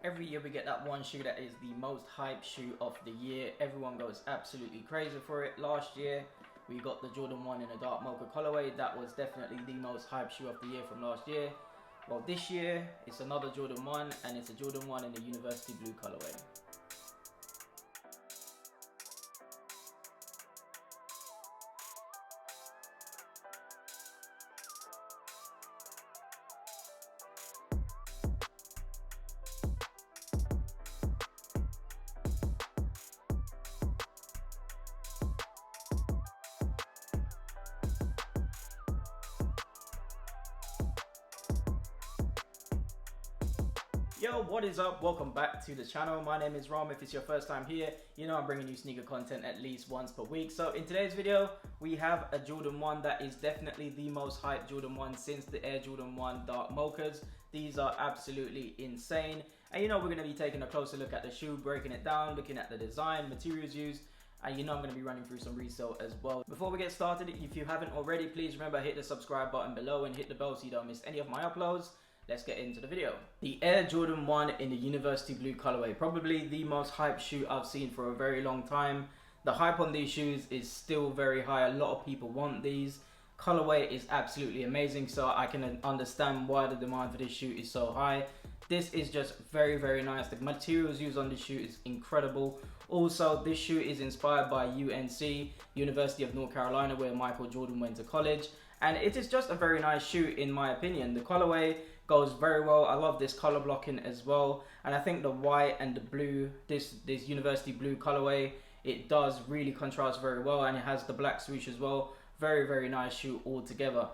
Every year we get that one shoe that is the most hyped shoe of the year. Everyone goes absolutely crazy for it. Last year we got the Jordan 1 in a dark mocha colorway. That was definitely the most hyped shoe of the year from last year. Well, this year it's another Jordan 1 and it's a Jordan 1 in the university blue colorway. Yo, what is up? Welcome back to the channel. My name is Rom. If it's your first time here, you know I'm bringing you sneaker content at least once per week. So in today's video, we have a Jordan 1 that is definitely the most hyped Jordan 1 since the Air Jordan 1 Dark Mochas. These are absolutely insane. And you know we're going to be taking a closer look at the shoe, breaking it down, looking at the design, materials used. And you know I'm going to be running through some resale as well. Before we get started, if you haven't already, please remember hit the subscribe button below and hit the bell so you don't miss any of my uploads. Let's get into the video. The Air Jordan 1 in the university blue colorway, probably the most hyped shoe I've seen for a very long time. The hype on these shoes is still very high. A lot of people want these. Colorway is absolutely amazing, so I can understand why the demand for this shoe is so high. This is just very nice. The materials used on this shoe is incredible. Also, this shoe is inspired by UNC, University of North Carolina, where Michael Jordan went to college. And it is just a very nice shoe in my opinion. The colorway goes very well. I love this color blocking as well. And I think the white and the blue, this university blue colorway, it does really contrast very well. And it has the black swoosh as well. Very nice shoe altogether.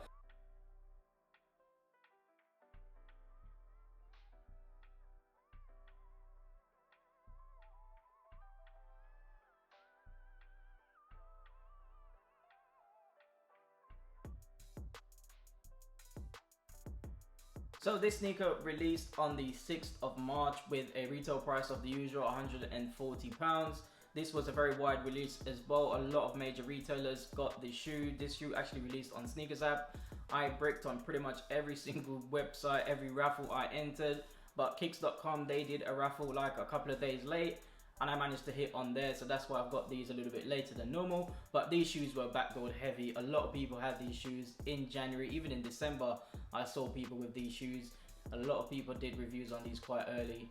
So this sneaker released on the 6th of March with a retail price of the usual £140. This was a very wide release as well. A lot of major retailers got this shoe. This shoe actually released on Sneakers app. I bricked on pretty much every single website, every raffle I entered. But Kicks.com, they did a raffle like a couple of days late. And I managed to hit on there, so that's why I've got these a little bit later than normal. But these shoes were backdoored heavy. A lot of people had these shoes in January, even in December. I saw people with these shoes. A lot of people did reviews on these quite early,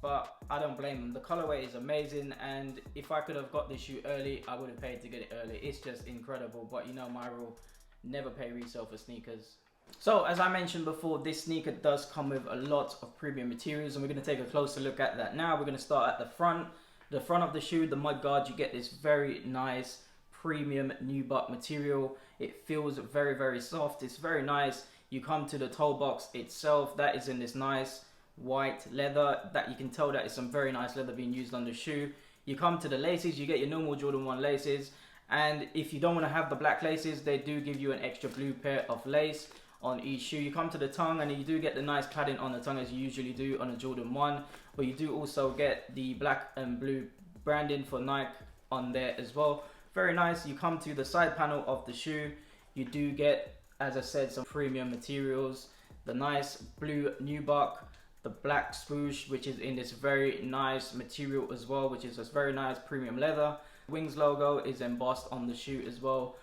but I don't blame them. The colorway is amazing, and if I could have got this shoe early, I would have paid to get it early. It's just incredible, but you know my rule, never pay resale for sneakers. So as I mentioned before, this sneaker does come with a lot of premium materials, and we're going to take a closer look at that now. We're going to start at the front. The front of the shoe, the mud guard, you get this very nice premium nubuck material. It feels very soft. It's very nice. You come to the toe box itself, that is in this nice white leather that you can tell that is some very nice leather being used on the shoe. You come to the laces, you get your normal Jordan 1 laces, and if you don't want to have the black laces, they do give you an extra blue pair of lace on each shoe. You come to the tongue and you do get the nice cladding on the tongue as you usually do on a Jordan 1, but you do also get the black and blue branding for Nike on there as well. Very nice. You come to the side panel of the shoe, you do get, as I said, some premium materials, the nice blue nubuck, the black swoosh, which is in this very nice material as well, which is this very nice premium leather. Wings logo is embossed on the shoe as well.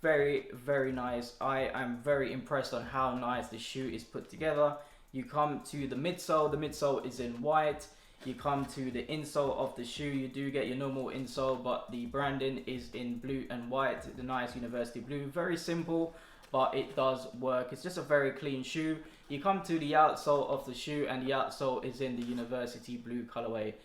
Very nice. I am very impressed on how nice the shoe is put together. You come to the midsole. The midsole is in white. You come to the insole of the shoe. You do get your normal insole, but the branding is in blue and white, the nice university blue. Very simple, but it does work. It's just a very clean shoe. You come to the outsole of the shoe, and the outsole is in the university blue colorway.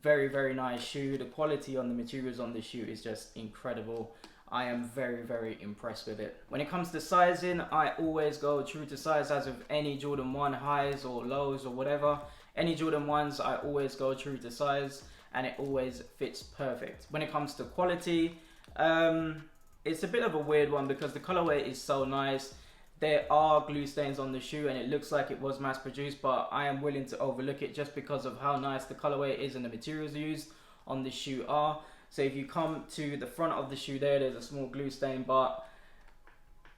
Very nice shoe. The quality on the materials on the shoe is just incredible. I am very impressed with it. When it comes to sizing, I always go true to size, as with any Jordan 1 highs or lows or whatever. Any Jordan 1s, I always go true to size, and it always fits perfect. When it comes to quality, it's a bit of a weird one because the colorway is so nice. There are glue stains on the shoe and it looks like it was mass produced, but I am willing to overlook it just because of how nice the colorway is and the materials used on the shoe are. So if you come to the front of the shoe there's a small glue stain, but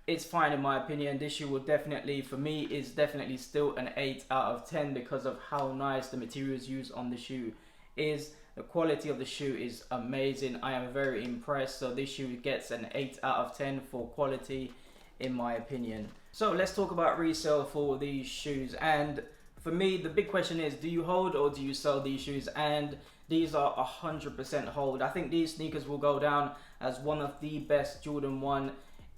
it's fine in my opinion. This shoe will definitely, for me, is definitely still an 8 out of 10 because of how nice the materials used on the shoe is. The quality of the shoe is amazing. I am very impressed. So this shoe gets an 8 out of 10 for quality in my opinion. So let's talk about resale for these shoes. And for me, the big question is, do you hold or do you sell these shoes? And these are 100% hold. I think these sneakers will go down as one of the best Jordan 1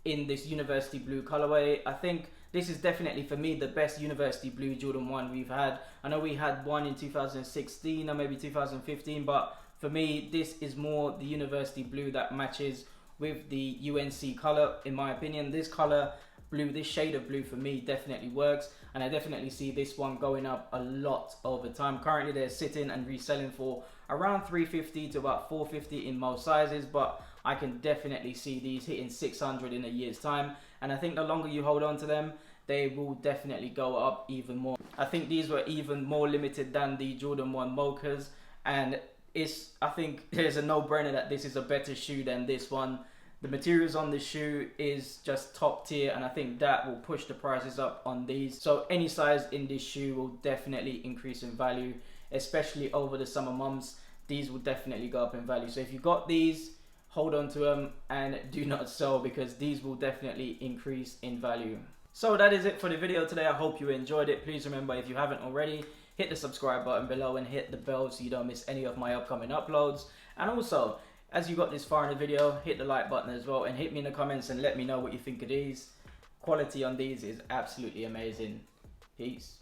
in this university blue colorway. I think this is definitely, for me, the best university blue Jordan 1 we've had. I know we had one in 2016 or maybe 2015, but for me, this is more the university blue that matches with the UNC color. In my opinion, this color blue, this shade of blue for me definitely works, and I definitely see this one going up a lot over time. Currently they're sitting and reselling for around $350 to about $450 in most sizes, but I can definitely see these hitting $600 in a year's time, and I think the longer you hold on to them, they will definitely go up even more. I think these were even more limited than the Jordan 1 Mochas, and I think there's a no-brainer that this is a better shoe than this one. The materials on the shoe is just top tier, and I think that will push the prices up on these. So any size in this shoe will definitely increase in value, especially over the summer months. These will definitely go up in value. So if you got these, hold on to them and do not sell, because these will definitely increase in value. So that is it for the video today. I hope you enjoyed it. Please remember, if you haven't already, hit the subscribe button below and hit the bell so you don't miss any of my upcoming uploads. And also, as you got this far in the video, hit the like button as well, and hit me in the comments and let me know what you think of these. Quality on these is absolutely amazing. Peace.